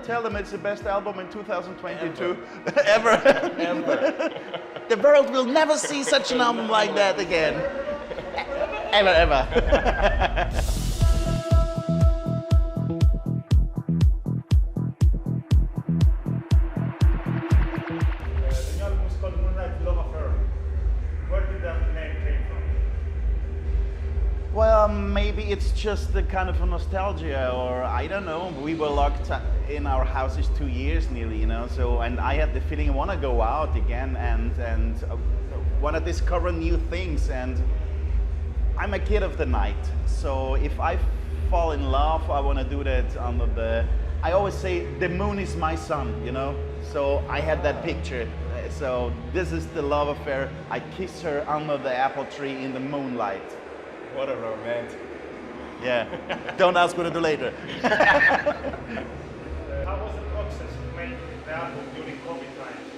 tell them it's the best album in 2022 ever. ever. The world will never see such an album like that again. Ever. Well, maybe it's just the kind of a nostalgia, or I don't know. We were locked in our houses 2 years nearly, you know. So, and I had the feeling I want to go out again and want to discover new things. And I'm a kid of the night, so if I fall in love, I want to do that under the. I always say the moon is my sun, you know. So I had that picture. So this is the love affair. I kiss her under the apple tree in the moonlight. What a romantic. Yeah, don't ask what to do later. How was the process of making the album during COVID times?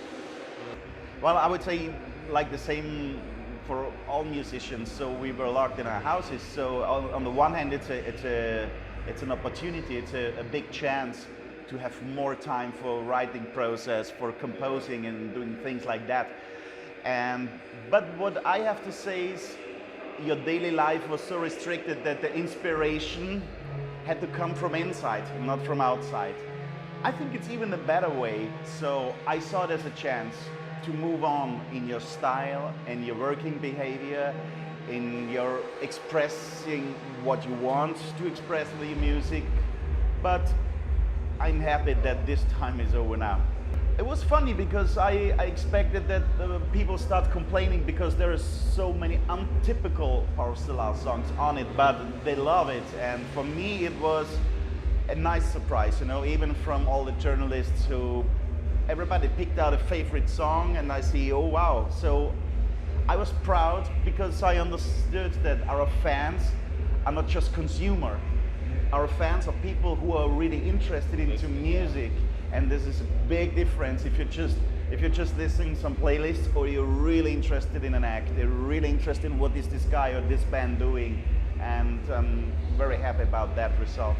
Well, I would say like the same for all musicians. So we were locked in our houses. So on the one hand, it's an opportunity. It's a big chance to have more time for writing process, for composing and doing things like that. But what I have to say is, your daily life was so restricted that the inspiration had to come from inside, not from outside. I think it's even a better way. So I saw it as a chance to move on in your style and your working behavior, in your expressing what you want to express with your music. But I'm happy that this time is over now. It was funny because I expected that people start complaining because there are so many untypical Parov Stelar songs on it, but they love it. And for me, it was a nice surprise, you know, even from all the journalists who, everybody picked out a favorite song, and I see, oh wow. So I was proud because I understood that our fans are not just consumer. Our fans are people who are really interested into music. And this is a big difference if you're just listening to some playlists, or you're really interested in an act. You're really interested in what is this guy or this band doing, and I'm very happy about that result.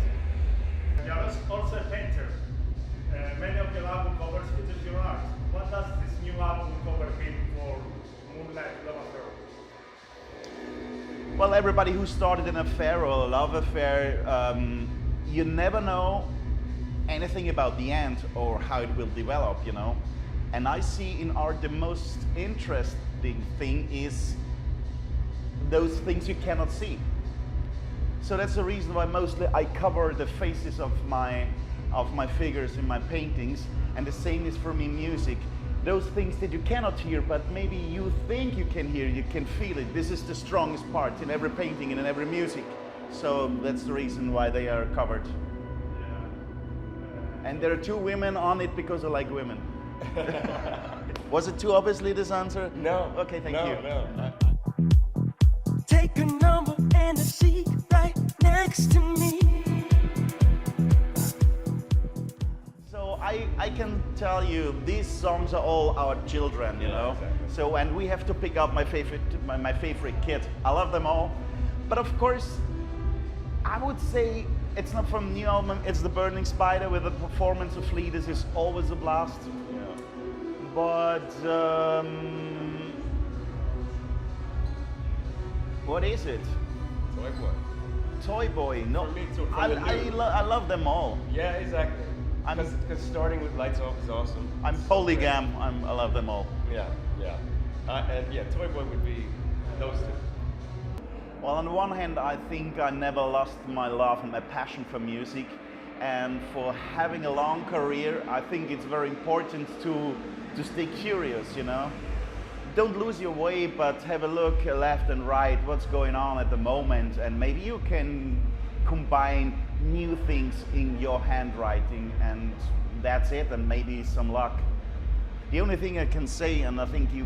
You are also a painter. Many of your album covers feature your art. What does this new album cover mean for Moonlight Love Affair? Well, everybody who started an affair or a love affair, you never know anything about the end or how it will develop, you know. And I see in art the most interesting thing is those things you cannot see. So that's the reason why mostly I cover the faces of my figures in my paintings, and the same is for me in music. Those things that you cannot hear, but maybe you think you can hear, you can feel it. This is the strongest part in every painting and in every music. So that's the reason why they are covered. And there are 2 women on it because I like women. Was it too obviously this answer? No. Okay, thank you. No. Take a number and a seat right next to me. So I can tell you, these songs are all our children, you know. Exactly. So, and we have to pick out my favorite kid. I love them all. But of course, I would say it's not from the new album, it's The Burning Spider with the performance of Lee. This is always a blast. Yeah. But what is it? Toy Boy. Toy Boy. No, For me too, from I the new. love them all. Yeah, exactly. Because starting with Lights Off is awesome. I'm polygam. I love them all. Yeah. And yeah, Toy Boy would be those 2. Well, on the one hand, I think I never lost my love and my passion for music. And for having a long career, I think it's very important to stay curious, you know. Don't lose your way, but have a look left and right, what's going on at the moment. And maybe you can combine new things in your handwriting, and that's it, and maybe some luck. The only thing I can say, and I think you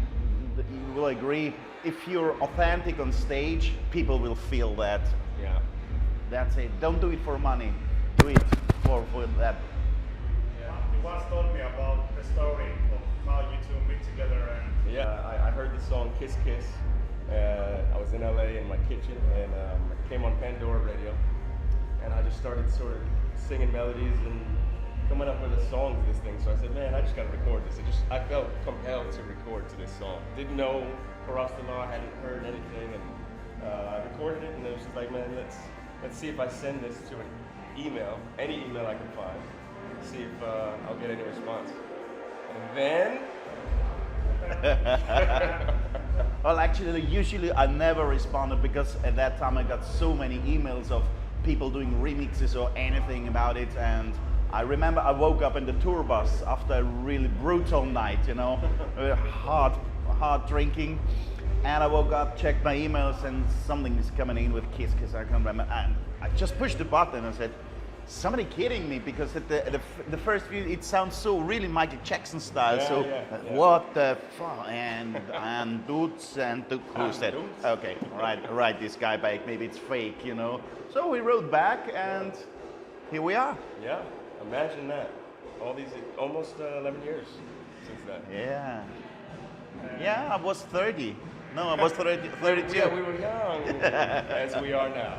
will agree, if you're authentic on stage, people will feel that. Yeah. That's it. Don't do it for money. Do it for that. Yeah. You once told me about the story of how you 2 meet together and... Yeah, I heard the song Kiss Kiss. I was in LA in my kitchen, and it came on Pandora radio. And I just started sort of singing melodies and coming up with a song to this thing. So I said, man, I just got to record this. I felt compelled to record to this song. Didn't know Parov Stelar, I hadn't heard anything, and I recorded it, and it was just like, man, let's see if I send this to an email, any email I can find, see if I'll get any response. And then. Well, actually, usually I never responded because at that time I got so many emails of people doing remixes or anything about it, and I remember I woke up in the tour bus after a really brutal night, you know, hard drinking, and I woke up, checked my emails, and something is coming in with Kiss, I can't remember, and I just pushed the button and said, somebody kidding me, because at the first view it sounds so really Michael Jackson style. Yeah, so yeah. what the fuck, and dudes and who's that? Okay, right, this guy back, maybe it's fake, you know. So we wrote back, and here we are. Yeah, imagine that. All these almost 11 years since then. Yeah, I was 30. No, I was 32. Yeah, we were young, as we are now.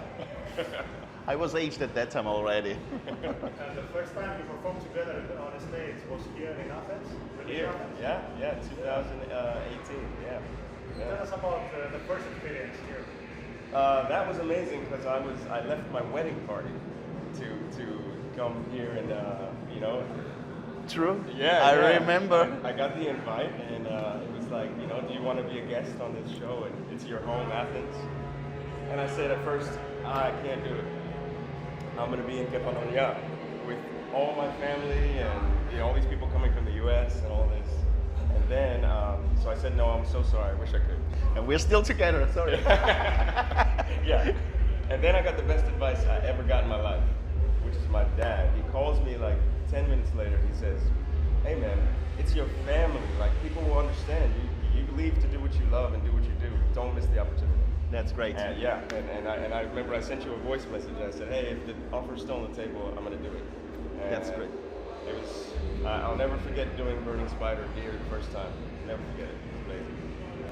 I was aged at that time already. And the first time you performed together on the stage was here in Athens? Here, yeah, 2018, yeah. Tell us about the first experience here. That was amazing because I left my wedding party to come here and you know. True. Yeah, I remember. I got the invite, and it was like, you know, do you want to be a guest on this show? And it's your home, Athens. And I said at first, I can't do it. I'm going to be in Catalonia with all my family and, you know, all these people coming from the U.S. and all this. And then, so I said, no, I'm so sorry. I wish I could. And we're still together. Sorry. Yeah. And then I got the best advice I ever got in my life, which is my dad. He calls me like 10 minutes later. He says, hey, man, it's your family. Like, people will understand. You leave to do what you love and do what you do. Don't miss the opportunity. That's great. And I remember I sent you a voice message. I said, hey, if the offer's still on the table, I'm going to do it. And That's great. It was, I'll never forget doing Burning Spider here the first time. Never forget it. It was amazing.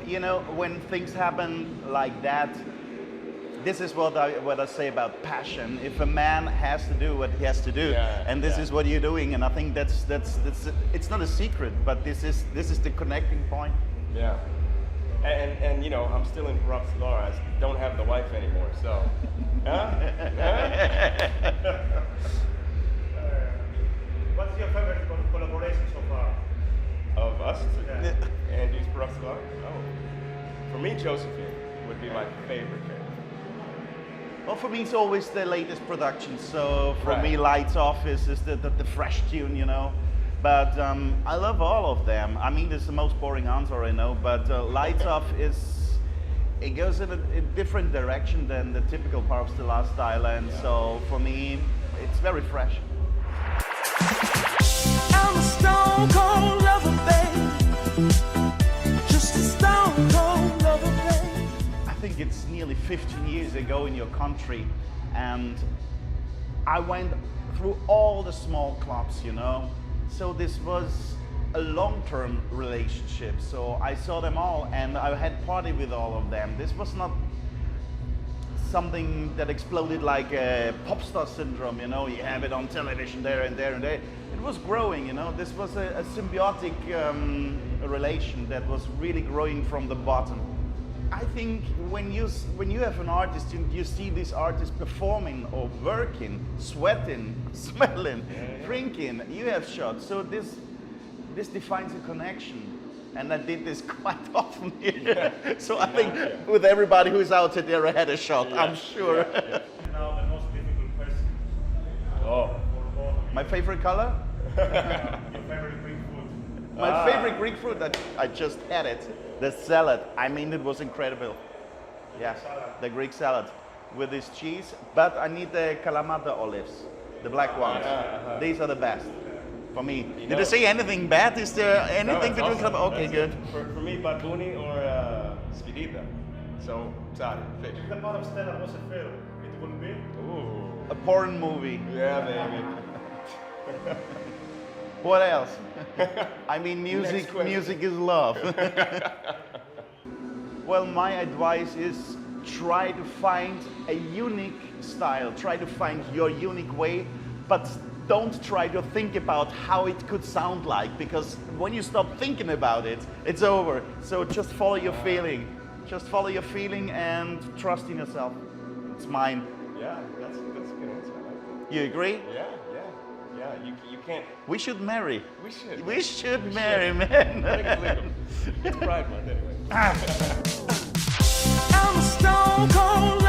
You know, when things happen like that, this is what I say about passion. If a man has to do what he has to do, and this is what you're doing, and I think that's it's not a secret, but this is the connecting point. Yeah. And you know, I'm still in Parov Stelar. I don't have the wife anymore, so. What's your favorite collaboration so far? Of us? Yeah. Anduze, Parov Stelar? Oh. For me, Josephine would be my favorite. Well, for me, it's always the latest production. So for me, Lights Off is the fresh tune, you know. But I love all of them. I mean, this is the most boring answer I know, but Lights Off it goes in a different direction than the typical Parov Stelar style, and so for me, it's very fresh. I'm a stone cold lover, babe. Just a stone cold lover, babe. I think it's nearly 15 years ago in your country, and I went through all the small clubs, you know. So this was a long-term relationship. So I saw them all, and I had party with all of them. This was not something that exploded like a pop star syndrome, you know. You have it on television there and there and there. It was growing, you know. This was a symbiotic relation that was really growing from the bottom. I think when you have an artist, you see this artist performing or working, sweating, smelling, drinking, you have shots. So this defines a connection. And I did this quite often here. So I think with everybody who's out there, I had a shot, I'm sure. Now the most difficult question. Oh. For both of you. My favorite color? Your favorite Greek food? My favorite Greek food, I just had it. The salad. I mean, it was incredible. Yeah, the Greek salad with this cheese. But I need the Kalamata olives, the black ones. These are the best for me. Did I say anything bad? Is there anything between Kalamata? Okay, good. For me, Babuni or Spirita. So, sorry, fish. If the Parov Stelar was a film, it would be? Ooh. A porn movie. Yeah, baby. What else? I mean, music is love. Well, my advice is try to find a unique style. Try to find your unique way, but don't try to think about how it could sound like, because when you stop thinking about it, it's over. So just follow your feeling. Just follow your feeling and trust in yourself. It's mine. Yeah, that's a good answer. I like that. You agree? Yeah. You can't. We should marry. We should. We should marry, man. I think it's legal. It's Pride Month anyway. I'm a stone cold